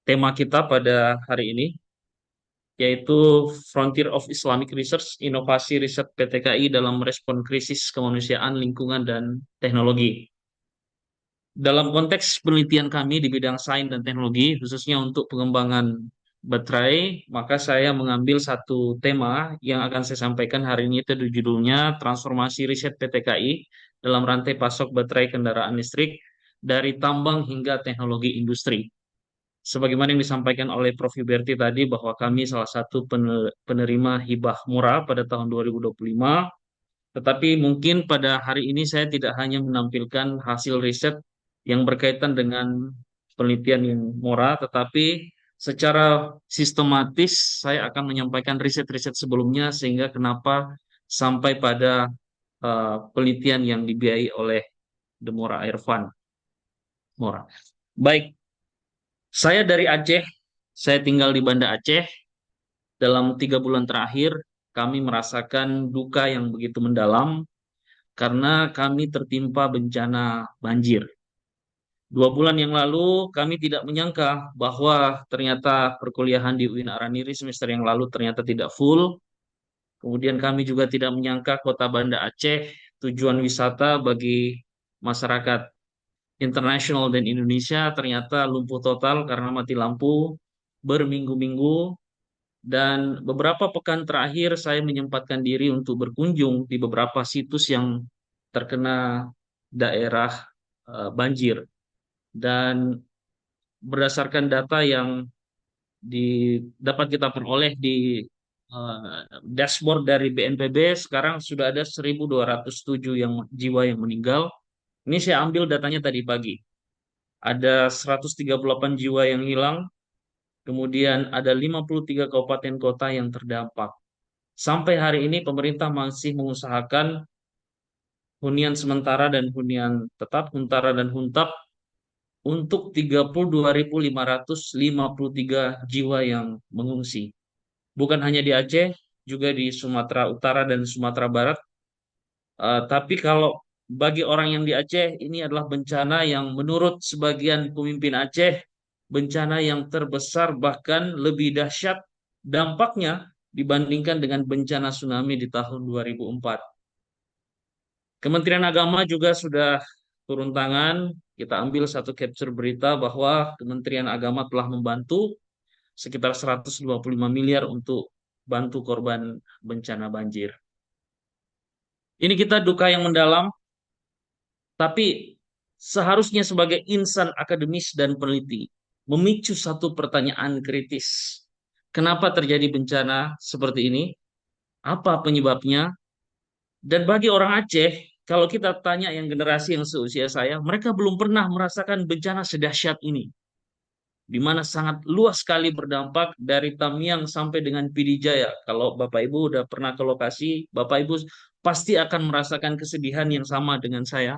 tema kita pada hari ini, yaitu Frontier of Islamic Research, Inovasi Riset PTKI dalam Merespon Krisis Kemanusiaan, Lingkungan, dan Teknologi. Dalam konteks penelitian kami di bidang sains dan teknologi, khususnya untuk pengembangan baterai, maka saya mengambil satu tema yang akan saya sampaikan hari ini, itu judulnya Transformasi Riset PTKI dalam Rantai Pasok Baterai Kendaraan Listrik dari Tambang hingga Teknologi Industri. Sebagaimana yang disampaikan oleh Prof. Yuberti tadi, bahwa kami salah satu penerima hibah murah pada tahun 2025, tetapi mungkin pada hari ini saya tidak hanya menampilkan hasil riset yang berkaitan dengan penelitian yang murah, tetapi secara sistematis saya akan menyampaikan riset-riset sebelumnya, sehingga kenapa sampai pada penelitian yang dibiayai oleh The Mora Air Fund. Mora. Baik, saya dari Aceh, saya tinggal di Banda Aceh. Dalam 3 bulan terakhir, kami merasakan duka yang begitu mendalam karena kami tertimpa bencana banjir. 2 bulan yang lalu, kami tidak menyangka bahwa ternyata perkuliahan di UIN Araniri semester yang lalu ternyata tidak full. Kemudian kami juga tidak menyangka kota Banda Aceh, tujuan wisata bagi masyarakat internasional dan Indonesia, ternyata lumpuh total karena mati lampu berminggu-minggu. Dan beberapa pekan terakhir saya menyempatkan diri untuk berkunjung di beberapa situs yang terkena daerah banjir. Dan berdasarkan data yang dapat kita peroleh di dashboard dari BNPB, sekarang sudah ada 1.207 jiwa yang meninggal. Ini saya ambil datanya tadi pagi. Ada 138 jiwa yang hilang, kemudian ada 53 kabupaten kota yang terdampak. Sampai hari ini pemerintah masih mengusahakan hunian sementara dan hunian tetap, huntara dan huntap, untuk 32.553 jiwa yang mengungsi. Bukan hanya di Aceh, juga di Sumatera Utara dan Sumatera Barat. Tapi kalau bagi orang yang di Aceh, ini adalah bencana yang menurut sebagian pemimpin Aceh, bencana yang terbesar, bahkan lebih dahsyat dampaknya dibandingkan dengan bencana tsunami di tahun 2004. Kementerian Agama juga sudah turun tangan. Kita ambil satu capture berita bahwa Kementerian Agama telah membantu sekitar 125 miliar untuk bantu korban bencana banjir. Ini kita duka yang mendalam, tapi seharusnya sebagai insan akademis dan peneliti, memicu satu pertanyaan kritis. Kenapa terjadi bencana seperti ini? Apa penyebabnya? Dan bagi orang Aceh, kalau kita tanya yang generasi yang seusia saya, mereka belum pernah merasakan bencana sedahsyat ini, di mana sangat luas sekali berdampak dari Tamiang sampai dengan Pidijaya. Kalau Bapak Ibu udah pernah ke lokasi, Bapak Ibu pasti akan merasakan kesedihan yang sama dengan saya,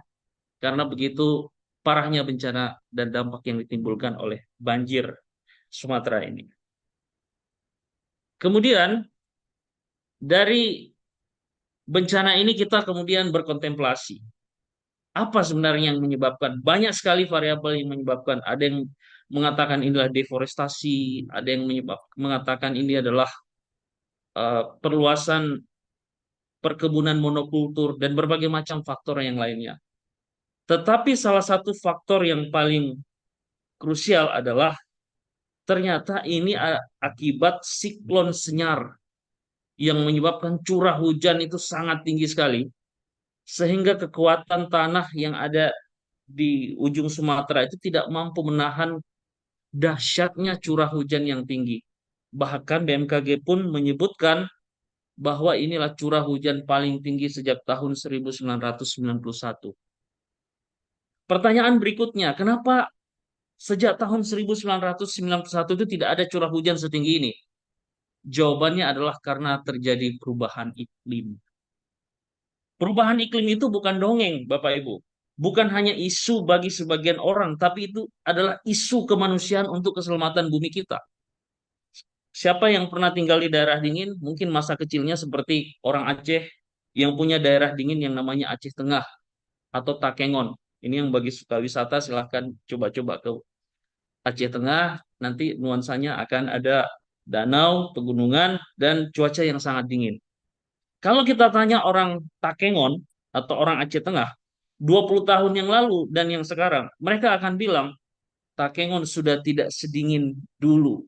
karena begitu parahnya bencana dan dampak yang ditimbulkan oleh banjir Sumatera ini. Kemudian dari bencana ini kita kemudian berkontemplasi. Apa sebenarnya yang menyebabkan? Banyak sekali variabel yang menyebabkan. Ada yang mengatakan inilah deforestasi, ada yang mengatakan ini adalah perluasan perkebunan monokultur, dan berbagai macam faktor yang lainnya. Tetapi salah satu faktor yang paling krusial adalah ternyata ini akibat siklon senyar yang menyebabkan curah hujan itu sangat tinggi sekali, sehingga kekuatan tanah yang ada di ujung Sumatera itu tidak mampu menahan dahsyatnya curah hujan yang tinggi. Bahkan BMKG pun menyebutkan bahwa inilah curah hujan paling tinggi sejak tahun 1991. Pertanyaan berikutnya, kenapa sejak tahun 1991 itu tidak ada curah hujan setinggi ini? Jawabannya adalah karena terjadi perubahan iklim. Perubahan iklim itu bukan dongeng, Bapak Ibu. Bukan hanya isu bagi sebagian orang, tapi itu adalah isu kemanusiaan untuk keselamatan bumi kita. Siapa yang pernah tinggal di daerah dingin, mungkin masa kecilnya seperti orang Aceh yang punya daerah dingin yang namanya Aceh Tengah atau Takengon. Ini yang bagi suka wisata silahkan coba-coba ke Aceh Tengah. nanti nuansanya akan ada danau, pegunungan, dan cuaca yang sangat dingin. Kalau kita tanya orang Takengon atau orang Aceh Tengah, 20 tahun yang lalu dan yang sekarang, mereka akan bilang Takengon sudah tidak sedingin dulu.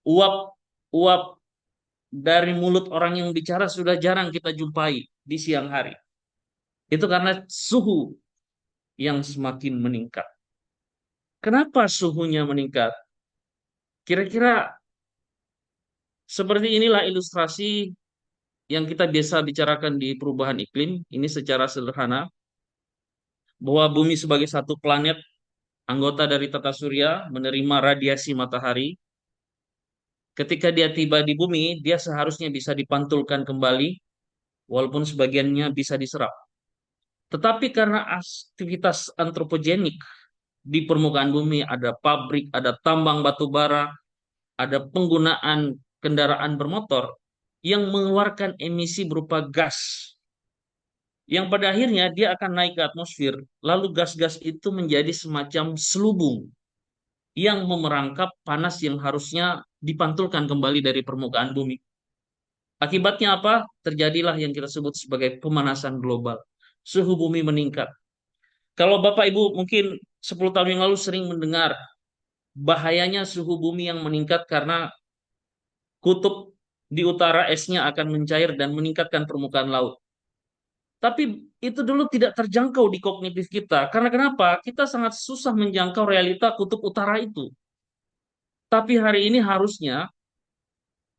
Uap-uap dari mulut orang yang bicara sudah jarang kita jumpai di siang hari. Itu karena suhu yang semakin meningkat. Kenapa suhunya meningkat? Kira-kira seperti inilah ilustrasi yang kita biasa bicarakan di perubahan iklim. Ini secara sederhana, bahwa bumi sebagai satu planet anggota dari tata surya menerima radiasi matahari. Ketika dia tiba di bumi, dia seharusnya bisa dipantulkan kembali, walaupun sebagiannya bisa diserap. Tetapi karena aktivitas antropogenik di permukaan bumi, ada pabrik, ada tambang batu bara, ada penggunaan kendaraan bermotor yang mengeluarkan emisi berupa gas, yang pada akhirnya dia akan naik ke atmosfer, lalu gas-gas itu menjadi semacam selubung yang memerangkap panas yang harusnya dipantulkan kembali dari permukaan bumi. Akibatnya apa? Terjadilah yang kita sebut sebagai pemanasan global. Suhu bumi meningkat. Kalau Bapak Ibu mungkin 10 tahun yang lalu sering mendengar bahayanya suhu bumi yang meningkat karena kutub di utara esnya akan mencair dan meningkatkan permukaan laut. Tapi itu dulu tidak terjangkau di kognitif kita. Karena kenapa? Kita sangat susah menjangkau realita kutub utara itu. Tapi hari ini harusnya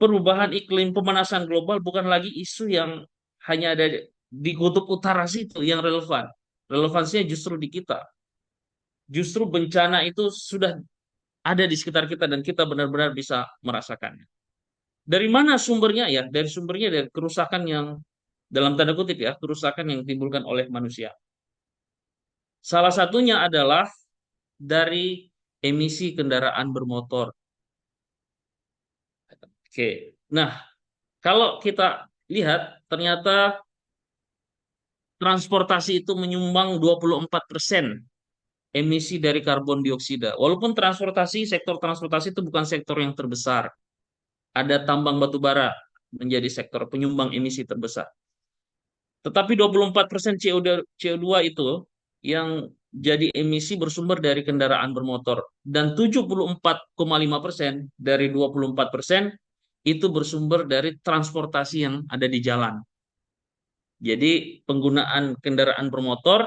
perubahan iklim, pemanasan global bukan lagi isu yang hanya ada di kutub utara situ yang relevan. Relevansinya justru di kita. Justru bencana itu sudah ada di sekitar kita dan kita benar-benar bisa merasakannya. Dari mana sumbernya ya? Dari sumbernya dari kerusakan yang dalam tanda kutip ya, kerusakan yang ditimbulkan oleh manusia. Salah satunya adalah dari emisi kendaraan bermotor. Oke. Nah, kalau kita lihat ternyata transportasi itu menyumbang 24% emisi dari karbon dioksida. Walaupun sektor transportasi itu bukan sektor yang terbesar. Ada tambang batu bara menjadi sektor penyumbang emisi terbesar. Tetapi 24% CO2 itu yang jadi emisi bersumber dari kendaraan bermotor. Dan 74,5% dari 24% itu bersumber dari transportasi yang ada di jalan. Jadi penggunaan kendaraan bermotor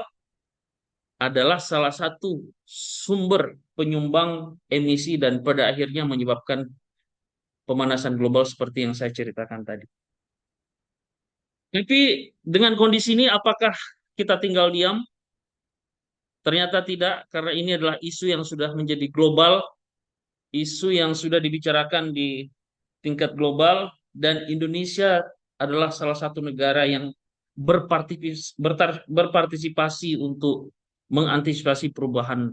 adalah salah satu sumber penyumbang emisi dan pada akhirnya menyebabkan pemanasan global seperti yang saya ceritakan tadi. Tapi dengan kondisi ini apakah kita tinggal diam? Ternyata tidak, karena ini adalah isu yang sudah menjadi global, isu yang sudah dibicarakan di tingkat global, dan Indonesia adalah salah satu negara yang berpartisipasi untuk mengantisipasi perubahan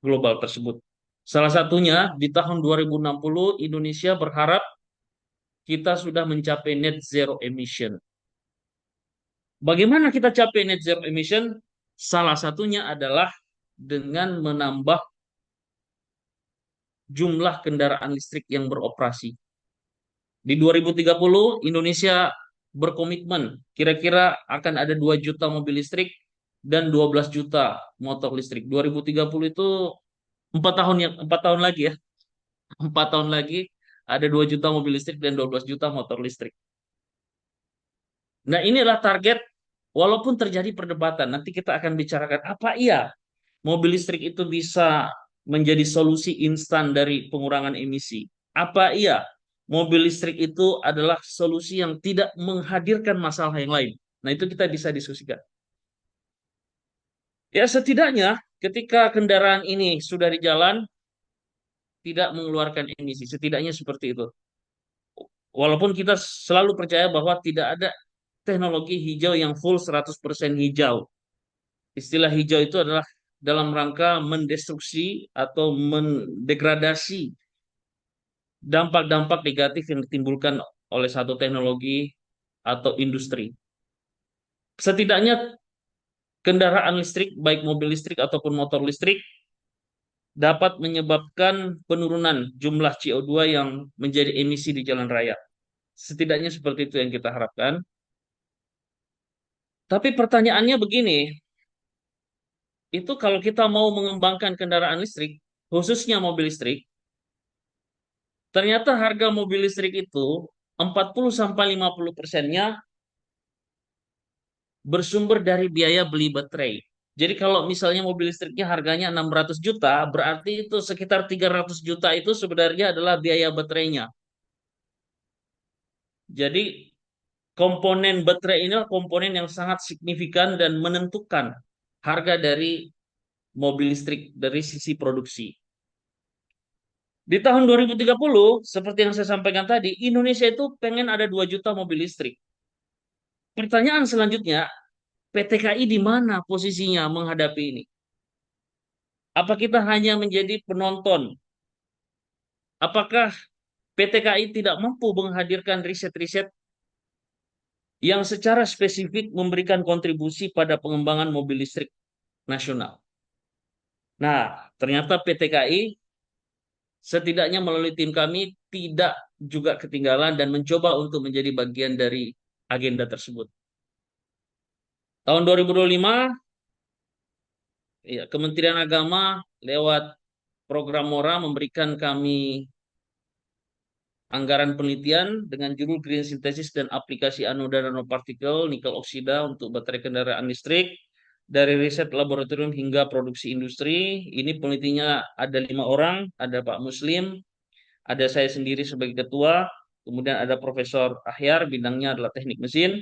global tersebut. Salah satunya di tahun 2060 Indonesia berharap kita sudah mencapai net zero emission. Bagaimana kita capai net zero emission? Salah satunya adalah dengan menambah jumlah kendaraan listrik yang beroperasi. Di 2030 Indonesia berkomitmen kira-kira akan ada 2 juta mobil listrik dan 12 juta motor listrik. 2030 itu 4 tahun lagi ya. 4 tahun lagi ada 2 juta mobil listrik dan 12 juta motor listrik. Nah, inilah target walaupun terjadi perdebatan. Nanti kita akan bicarakan apa iya mobil listrik itu bisa menjadi solusi instan dari pengurangan emisi. Apa iya mobil listrik itu adalah solusi yang tidak menghadirkan masalah yang lain. Nah, itu kita bisa diskusikan. Ya, setidaknya ketika kendaraan ini sudah di jalan, tidak mengeluarkan emisi. Setidaknya seperti itu. Walaupun kita selalu percaya bahwa tidak ada teknologi hijau yang full 100% hijau. Istilah hijau itu adalah dalam rangka mendestruksi atau mendegradasi dampak-dampak negatif yang ditimbulkan oleh satu teknologi atau industri. Setidaknya kendaraan listrik, baik mobil listrik ataupun motor listrik, dapat menyebabkan penurunan jumlah CO2 yang menjadi emisi di jalan raya. Setidaknya seperti itu yang kita harapkan. Tapi pertanyaannya begini, itu kalau kita mau mengembangkan kendaraan listrik, khususnya mobil listrik, ternyata harga mobil listrik itu 40 sampai 50%-nya bersumber dari biaya beli baterai. Jadi kalau misalnya mobil listriknya harganya 600 juta, berarti itu sekitar 300 juta itu sebenarnya adalah biaya baterainya. Jadi komponen baterai ini adalah komponen yang sangat signifikan dan menentukan harga dari mobil listrik dari sisi produksi. Di tahun 2030, seperti yang saya sampaikan tadi, Indonesia itu pengen ada 2 juta mobil listrik. Pertanyaan selanjutnya, PTKI di mana posisinya menghadapi ini? Apa kita hanya menjadi penonton? Apakah PTKI tidak mampu menghadirkan riset-riset yang secara spesifik memberikan kontribusi pada pengembangan mobil listrik nasional? Nah, ternyata PTKI setidaknya melalui tim kami tidak juga ketinggalan dan mencoba untuk menjadi bagian dari agenda tersebut. Tahun 2025, ya, Kementerian Agama lewat program MORA memberikan kami anggaran penelitian dengan judul Green Synthesis dan Aplikasi Anoda Nanopartikel Nikel Oksida untuk baterai kendaraan listrik dari riset laboratorium hingga produksi industri. Ini penelitinya ada 5 orang, ada Pak Muslim, ada saya sendiri sebagai ketua, kemudian ada Profesor Ahyar, bidangnya adalah teknik mesin,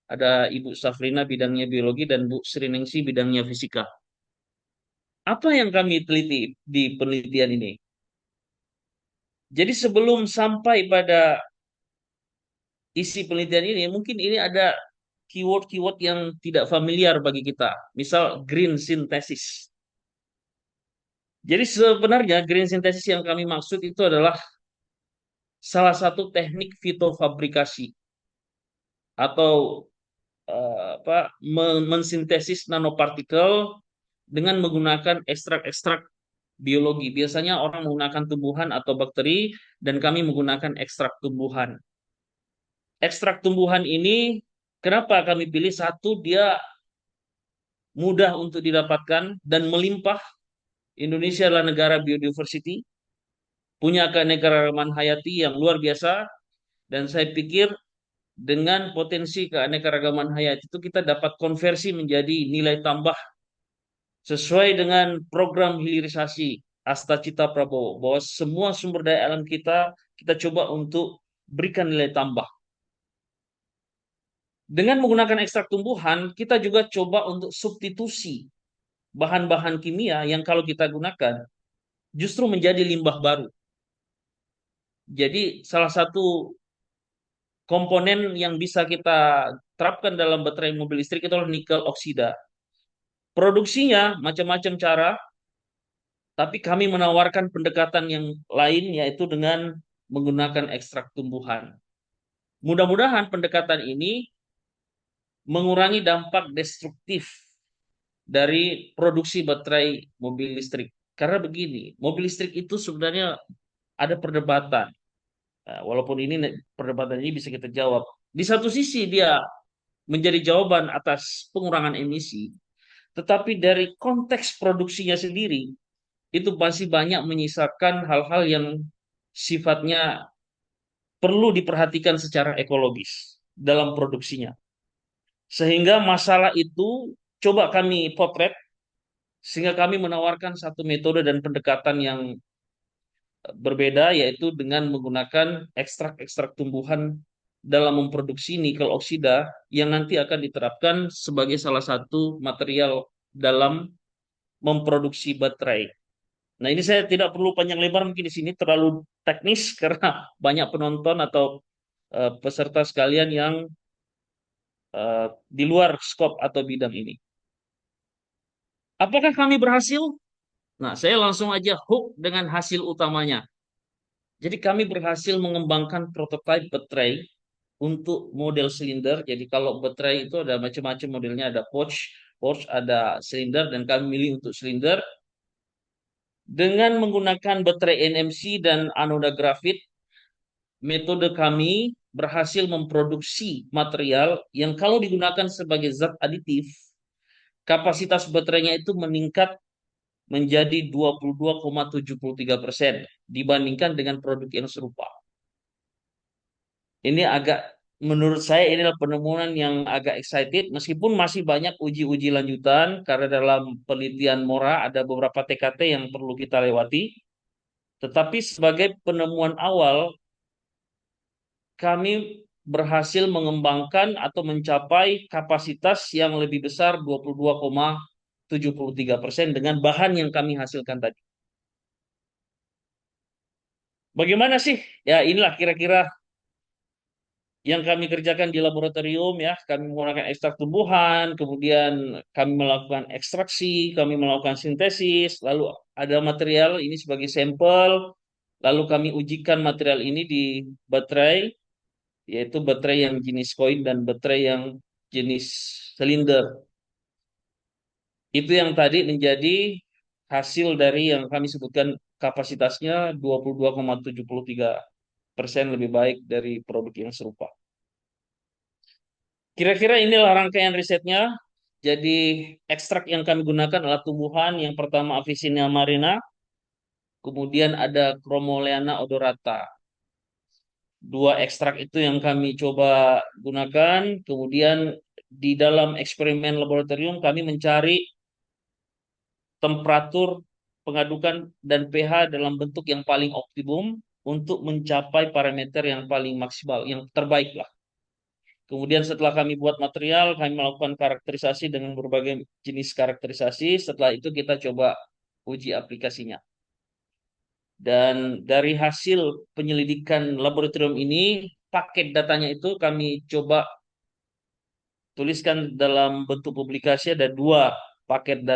ada Ibu Safrina, bidangnya biologi, dan Bu Sriningsi, bidangnya fisika. Apa yang kami teliti di penelitian ini? Jadi sebelum sampai pada isi penelitian ini, mungkin ini ada keyword-keyword yang tidak familiar bagi kita. Misal green synthesis. Jadi sebenarnya green synthesis yang kami maksud itu adalah salah satu teknik fitofabrikasi atau mensintesis nanopartikel dengan menggunakan ekstrak-ekstrak biologi. Biasanya orang menggunakan tumbuhan atau bakteri dan kami menggunakan ekstrak tumbuhan. Ekstrak tumbuhan ini kenapa kami pilih? Satu, dia mudah untuk didapatkan dan melimpah. Indonesia adalah negara biodiversity, punya keanekaragaman hayati yang luar biasa, dan saya pikir dengan potensi keanekaragaman hayati itu kita dapat konversi menjadi nilai tambah sesuai dengan program hilirisasi Asta Cita Prabowo, bahwa semua sumber daya alam kita coba untuk berikan nilai tambah. Dengan menggunakan ekstrak tumbuhan, kita juga coba untuk substitusi bahan-bahan kimia yang kalau kita gunakan justru menjadi limbah baru. Jadi salah satu komponen yang bisa kita terapkan dalam baterai mobil listrik itu adalah nikel oksida. Produksinya macam-macam cara, tapi kami menawarkan pendekatan yang lain yaitu dengan menggunakan ekstrak tumbuhan. Mudah-mudahan pendekatan ini mengurangi dampak destruktif dari produksi baterai mobil listrik. Karena begini, mobil listrik itu sebenarnya ada perdebatan. Nah, walaupun ini perdebatan ini bisa kita jawab. Di satu sisi dia menjadi jawaban atas pengurangan emisi, tetapi dari konteks produksinya sendiri itu masih banyak menyisakan hal-hal yang sifatnya perlu diperhatikan secara ekologis dalam produksinya. Sehingga masalah itu coba kami potret sehingga kami menawarkan satu metode dan pendekatan yang berbeda yaitu dengan menggunakan ekstrak-ekstrak tumbuhan dalam memproduksi nikel oksida yang nanti akan diterapkan sebagai salah satu material dalam memproduksi baterai. Nah, ini saya tidak perlu panjang lebar mungkin di sini terlalu teknis karena banyak penonton atau peserta sekalian yang di luar skop atau bidang ini. Apakah kami berhasil? Nah, saya langsung aja hook dengan hasil utamanya. Jadi kami berhasil mengembangkan prototipe baterai untuk model silinder. Jadi kalau baterai itu ada macam-macam modelnya, ada pouch, ada silinder, dan kami milih untuk silinder. Dengan menggunakan baterai NMC dan anoda grafit, metode kami berhasil memproduksi material yang kalau digunakan sebagai zat aditif, kapasitas baterainya itu meningkat menjadi 22,73% dibandingkan dengan produk yang serupa. Ini agak, menurut saya ini adalah penemuan yang agak excited, meskipun masih banyak uji-uji lanjutan karena dalam penelitian Mora ada beberapa TKT yang perlu kita lewati. Tetapi sebagai penemuan awal, kami berhasil mengembangkan atau mencapai kapasitas yang lebih besar 22,73% dengan bahan yang kami hasilkan tadi. Bagaimana sih? Ya inilah kira-kira yang kami kerjakan di laboratorium ya. Kami menggunakan ekstrak tumbuhan, kemudian kami melakukan ekstraksi, kami melakukan sintesis, lalu ada material ini sebagai sampel, lalu kami ujikan material ini di baterai, yaitu baterai yang jenis koin dan baterai yang jenis silinder. Itu yang tadi menjadi hasil dari yang kami sebutkan kapasitasnya 22,73% lebih baik dari produk yang serupa. Kira-kira inilah rangkaian risetnya. Jadi ekstrak yang kami gunakan adalah tumbuhan. Yang pertama Avicennia marina, kemudian ada Chromoleana odorata. Dua ekstrak itu yang kami coba gunakan. Kemudian di dalam eksperimen laboratorium kami mencari temperatur pengadukan dan pH dalam bentuk yang paling optimum untuk mencapai parameter yang paling maksimal, yang terbaik lah. Kemudian setelah kami buat material, kami melakukan karakterisasi dengan berbagai jenis karakterisasi. Setelah itu kita coba uji aplikasinya. Dan dari hasil penyelidikan laboratorium ini, paket datanya itu kami coba tuliskan dalam bentuk publikasi. Ada dua paket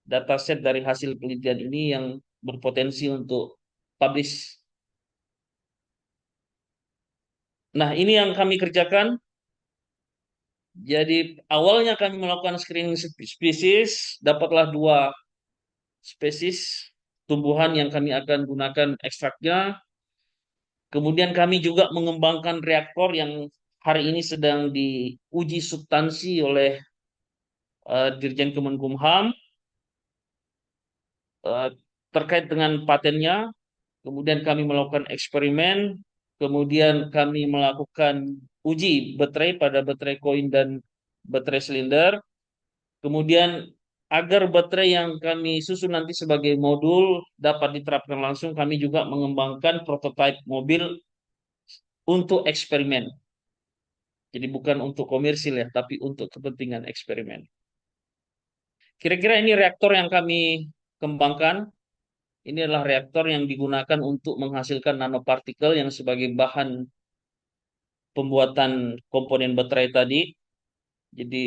dataset dari hasil penelitian ini yang berpotensi untuk publish. Nah, ini yang kami kerjakan. Jadi awalnya kami melakukan screening spesies, dapatlah dua spesies tumbuhan yang kami akan gunakan ekstraknya. Kemudian kami juga mengembangkan reaktor yang hari ini sedang diuji substansi oleh Dirjen Kemenkumham eh, terkait dengan patennya. Kemudian kami melakukan eksperimen, kemudian kami melakukan uji baterai pada baterai koin dan baterai silinder. Kemudian agar baterai yang kami susun nanti sebagai modul dapat diterapkan langsung, kami juga mengembangkan prototipe mobil untuk eksperimen. Jadi bukan untuk komersil ya, tapi untuk kepentingan eksperimen. Kira-kira ini reaktor yang kami kembangkan. Ini adalah reaktor yang digunakan untuk menghasilkan nanopartikel yang sebagai bahan pembuatan komponen baterai tadi. Jadi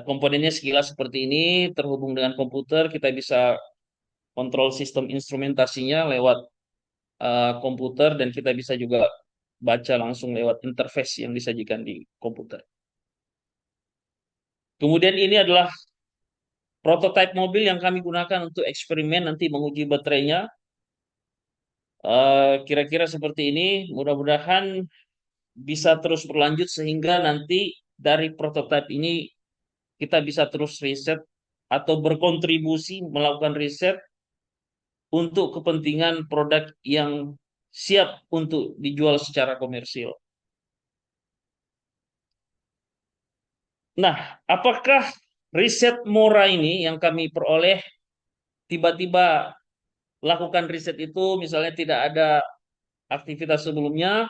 komponennya sekilas seperti ini, terhubung dengan komputer, kita bisa kontrol sistem instrumentasinya lewat komputer dan kita bisa juga baca langsung lewat interface yang disajikan di komputer. Kemudian ini adalah prototipe mobil yang kami gunakan untuk eksperimen nanti menguji baterainya. Kira-kira seperti ini, mudah-mudahan bisa terus berlanjut sehingga nanti dari prototipe ini kita bisa terus riset atau berkontribusi melakukan riset untuk kepentingan produk yang siap untuk dijual secara komersil. Nah, apakah riset Mora ini yang kami peroleh tiba-tiba lakukan riset itu misalnya tidak ada aktivitas sebelumnya?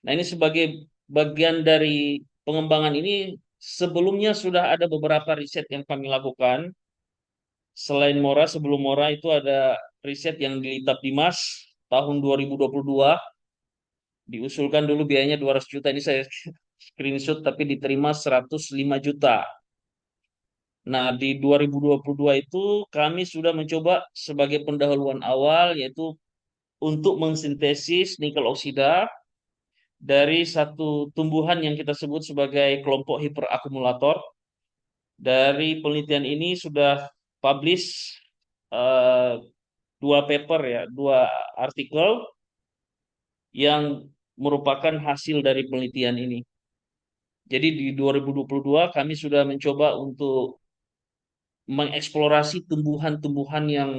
Nah, ini sebagai bagian dari pengembangan ini sebelumnya sudah ada beberapa riset yang kami lakukan. Selain Mora, sebelum Mora itu ada riset yang di Litap Dimas tahun 2022. Diusulkan dulu biayanya 200 juta. Ini saya screenshot tapi diterima 105 juta. Nah, di 2022 itu kami sudah mencoba sebagai pendahuluan awal yaitu untuk mensintesis nikel oksida dari satu tumbuhan yang kita sebut sebagai kelompok hiperakumulator. Dari penelitian ini sudah publish eh, dua paper ya, dua artikel yang merupakan hasil dari penelitian ini. Jadi di 2022 kami sudah mencoba untuk mengeksplorasi tumbuhan-tumbuhan yang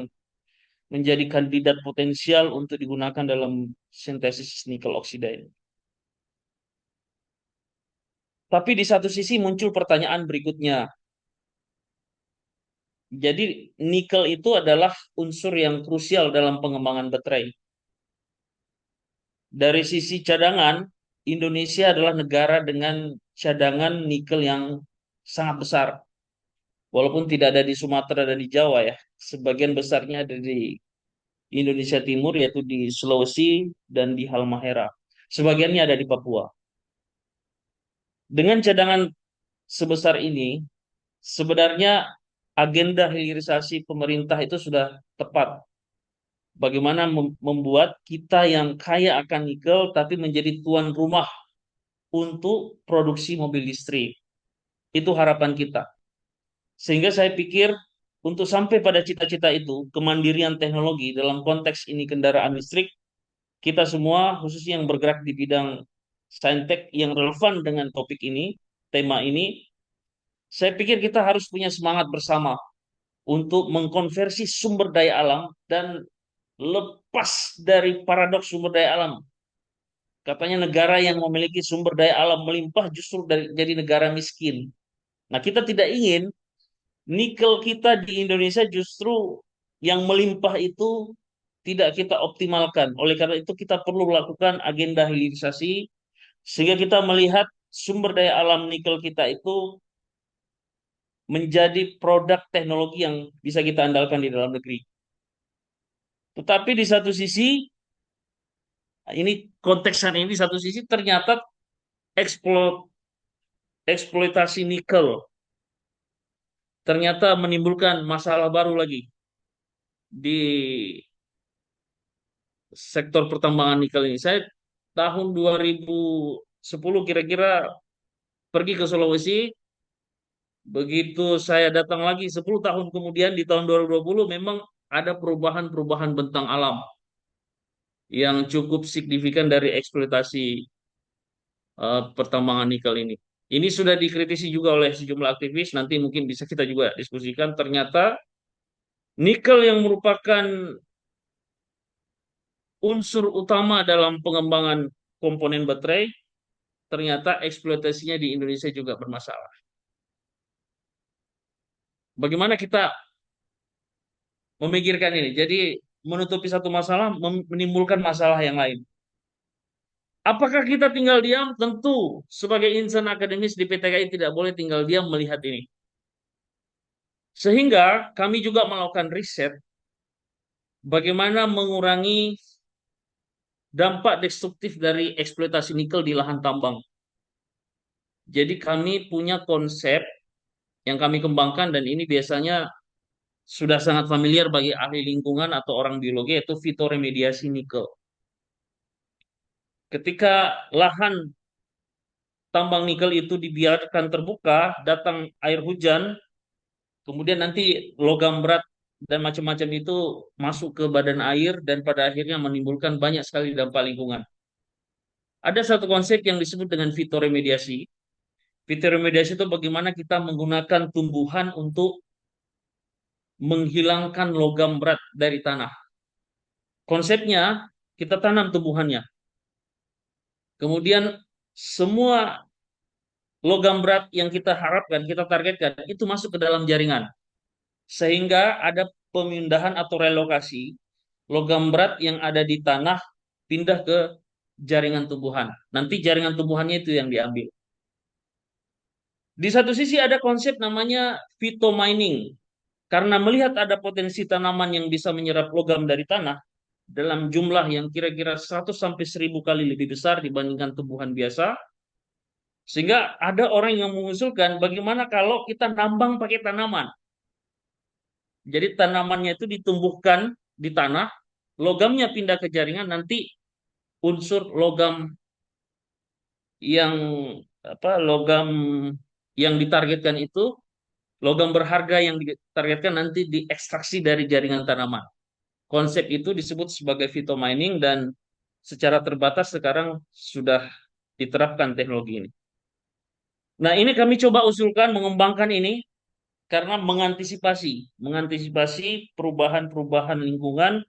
menjadi kandidat potensial untuk digunakan dalam sintesis nikel oksida ini. Tapi di satu sisi muncul pertanyaan berikutnya. Jadi nikel itu adalah unsur yang krusial dalam pengembangan baterai. Dari sisi cadangan, Indonesia adalah negara dengan cadangan nikel yang sangat besar. Walaupun tidak ada di Sumatera dan di Jawa ya. Sebagian besarnya ada di Indonesia Timur, yaitu di Sulawesi dan di Halmahera. Sebagiannya ada di Papua. Dengan cadangan sebesar ini, sebenarnya agenda hilirisasi pemerintah itu sudah tepat. Bagaimana membuat kita yang kaya akan nikel, tapi menjadi tuan rumah untuk produksi mobil listrik. Itu harapan kita. Sehingga saya pikir untuk sampai pada cita-cita itu, kemandirian teknologi dalam konteks ini kendaraan listrik, kita semua khususnya yang bergerak di bidang saintek yang relevan dengan topik ini, tema ini, saya pikir kita harus punya semangat bersama untuk mengkonversi sumber daya alam dan lepas dari paradoks sumber daya alam. Katanya negara yang memiliki sumber daya alam melimpah justru jadi negara miskin. Nah, kita tidak ingin nikel kita di Indonesia justru yang melimpah itu tidak kita optimalkan. Oleh karena itu kita perlu melakukan agenda hilirisasi sehingga kita melihat sumber daya alam nikel kita itu menjadi produk teknologi yang bisa kita andalkan di dalam negeri. Tetapi di satu sisi, ini konteksnya ini di satu sisi ternyata eksploitasi nikel ternyata menimbulkan masalah baru lagi di sektor pertambangan nikel ini. Saya tahun 2010 kira-kira pergi ke Sulawesi, begitu saya datang lagi 10 tahun kemudian di tahun 2020 memang ada perubahan-perubahan bentang alam yang cukup signifikan dari eksploitasi pertambangan nikel ini. Ini sudah dikritisi juga oleh sejumlah aktivis, nanti mungkin bisa kita juga diskusikan. Ternyata nikel yang merupakan unsur utama dalam pengembangan komponen baterai, ternyata eksploitasinya di Indonesia juga bermasalah. Bagaimana kita memikirkan ini? Jadi menutupi satu masalah menimbulkan masalah yang lain. Apakah kita tinggal diam? Tentu sebagai insan akademis di PTKI tidak boleh tinggal diam melihat ini. Sehingga kami juga melakukan riset bagaimana mengurangi dampak destruktif dari eksploitasi nikel di lahan tambang. Jadi kami punya konsep yang kami kembangkan dan ini biasanya sudah sangat familiar bagi ahli lingkungan atau orang biologi yaitu fitoremediasi nikel. Ketika lahan tambang nikel itu dibiarkan terbuka, datang air hujan, kemudian nanti logam berat dan macam-macam itu masuk ke badan air dan pada akhirnya menimbulkan banyak sekali dampak lingkungan. Ada satu konsep yang disebut dengan fitoremediasi. Fitoremediasi itu bagaimana kita menggunakan tumbuhan untuk menghilangkan logam berat dari tanah. Konsepnya kita tanam tumbuhannya. Kemudian semua logam berat yang kita harapkan, kita targetkan itu masuk ke dalam jaringan. Sehingga ada pemindahan atau relokasi logam berat yang ada di tanah pindah ke jaringan tumbuhan. Nanti jaringan tumbuhannya itu yang diambil. Di satu sisi ada konsep namanya phytomining. Karena melihat ada potensi tanaman yang bisa menyerap logam dari tanah dalam jumlah yang kira-kira 100 sampai 1000 kali lebih besar dibandingkan tumbuhan biasa, sehingga ada orang yang mengusulkan bagaimana kalau kita nambang pakai tanaman. Jadi tanamannya itu ditumbuhkan di tanah, logamnya pindah ke jaringan, nanti unsur logam yang logam yang ditargetkan itu logam berharga yang ditargetkan nanti diekstraksi dari jaringan tanaman. Konsep itu disebut sebagai phytomining dan secara terbatas sekarang sudah diterapkan teknologi ini. Nah, ini kami coba usulkan mengembangkan ini karena mengantisipasi perubahan-perubahan lingkungan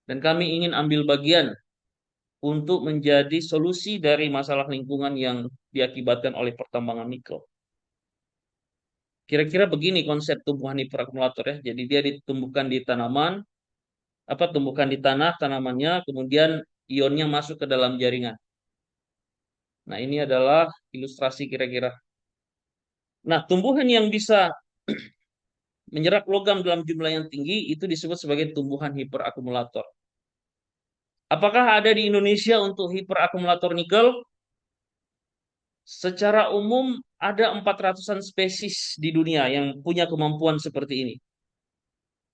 dan kami ingin ambil bagian untuk menjadi solusi dari masalah lingkungan yang diakibatkan oleh pertambangan nikel. Kira-kira begini konsep tumbuhan hiperakumulator ya. Jadi dia ditumbuhkan di tanaman, tumbuhkan di tanah tanamannya, kemudian ionnya masuk ke dalam jaringan. Nah, ini adalah ilustrasi kira-kira. Nah, tumbuhan yang bisa menyerap logam dalam jumlah yang tinggi itu disebut sebagai tumbuhan hiperakumulator. Apakah ada di Indonesia untuk hiperakumulator nikel? Secara umum ada 400-an spesies di dunia yang punya kemampuan seperti ini.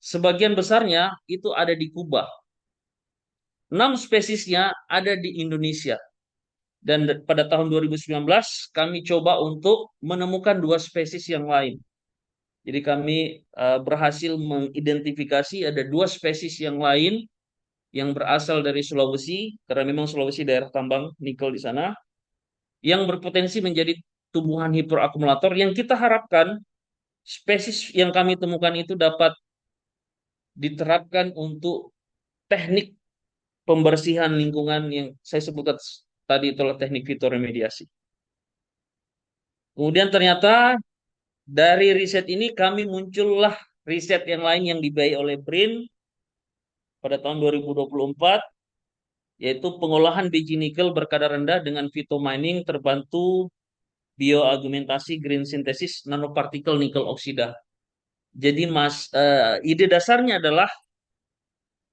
Sebagian besarnya itu ada di Kuba. 6 spesiesnya ada di Indonesia. Dan pada tahun 2019 kami coba untuk menemukan 2 spesies yang lain. Jadi kami berhasil mengidentifikasi ada 2 spesies yang lain yang berasal dari Sulawesi, karena memang Sulawesi daerah tambang nikel di sana, yang berpotensi menjadi tumbuhan hiperakumulator yang kita harapkan spesies yang kami temukan itu dapat diterapkan untuk teknik pembersihan lingkungan yang saya sebutkan tadi, itulah teknik fitoremediasi. Kemudian ternyata dari riset ini kami muncullah riset yang lain yang dibiayai oleh BRIN pada tahun 2024, yaitu pengolahan biji nikel berkadar rendah dengan phytomining terbantu bioargumentasi green synthesis nanopartikel nikel oksida. Jadi ide dasarnya adalah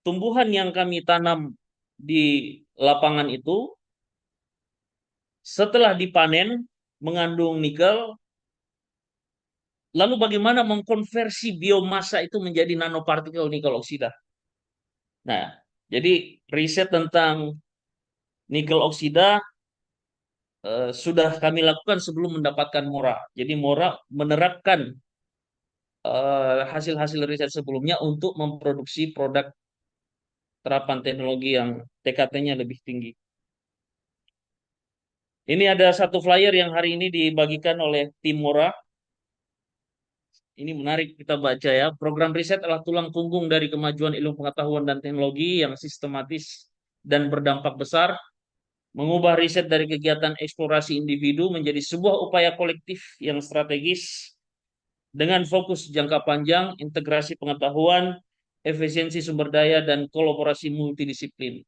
tumbuhan yang kami tanam di lapangan itu setelah dipanen mengandung nikel, lalu bagaimana mengkonversi biomasa itu menjadi nanopartikel nikel oksida. Nah, jadi riset tentang nikel oksida sudah kami lakukan sebelum mendapatkan MORA. Jadi MORA menerapkan hasil-hasil riset sebelumnya untuk memproduksi produk terapan teknologi yang TKT-nya lebih tinggi. Ini ada satu flyer yang hari ini dibagikan oleh tim MORA. Ini menarik kita baca ya. Program riset adalah tulang punggung dari kemajuan ilmu pengetahuan dan teknologi yang sistematis dan berdampak besar, mengubah riset dari kegiatan eksplorasi individu menjadi sebuah upaya kolektif yang strategis dengan fokus jangka panjang, integrasi pengetahuan, efisiensi sumber daya, dan kolaborasi multidisiplin.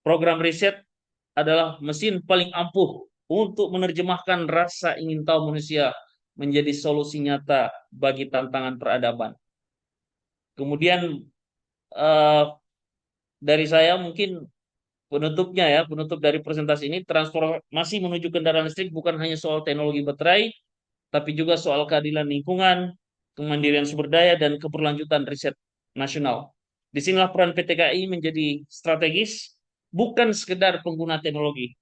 Program riset adalah mesin paling ampuh untuk menerjemahkan rasa ingin tahu manusia menjadi solusi nyata bagi tantangan peradaban. Kemudian dari saya mungkin penutupnya ya, penutup dari presentasi ini, transformasi menuju kendaraan listrik bukan hanya soal teknologi baterai, tapi juga soal keadilan lingkungan, kemandirian sumber daya, dan keberlanjutan riset nasional. Disinilah peran PT KAI menjadi strategis, bukan sekedar pengguna teknologi,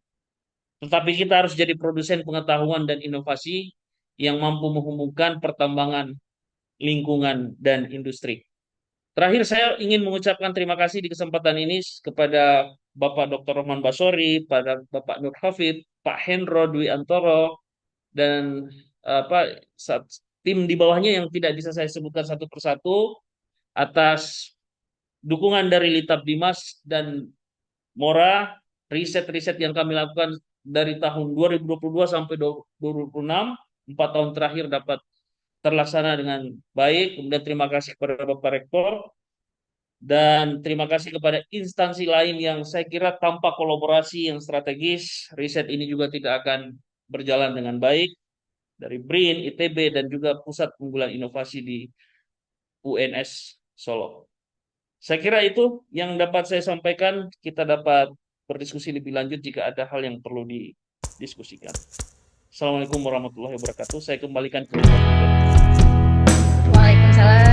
tetapi kita harus jadi produsen pengetahuan dan inovasi yang mampu menghubungkan pertambangan, lingkungan, dan industri. Terakhir, saya ingin mengucapkan terima kasih di kesempatan ini kepada Bapak Dr. Rahman Basori, pada Bapak Nur Hafid, Pak Hendro Dwi Antoro, dan tim di bawahnya yang tidak bisa saya sebutkan satu persatu, atas dukungan dari Litab Dimas dan MORA. Riset-riset yang kami lakukan dari tahun 2022 sampai 2026, 4 tahun terakhir dapat terlaksana dengan baik. Kemudian terima kasih kepada Bapak Rektor, dan terima kasih kepada instansi lain yang saya kira tanpa kolaborasi yang strategis, riset ini juga tidak akan berjalan dengan baik, dari BRIN, ITB, dan juga Pusat Unggulan Inovasi di UNS Solo. Saya kira itu yang dapat saya sampaikan. Kita dapat berdiskusi lebih lanjut jika ada hal yang perlu didiskusikan. Assalamualaikum warahmatullahi wabarakatuh. Saya kembalikan ke Waalaikumsalam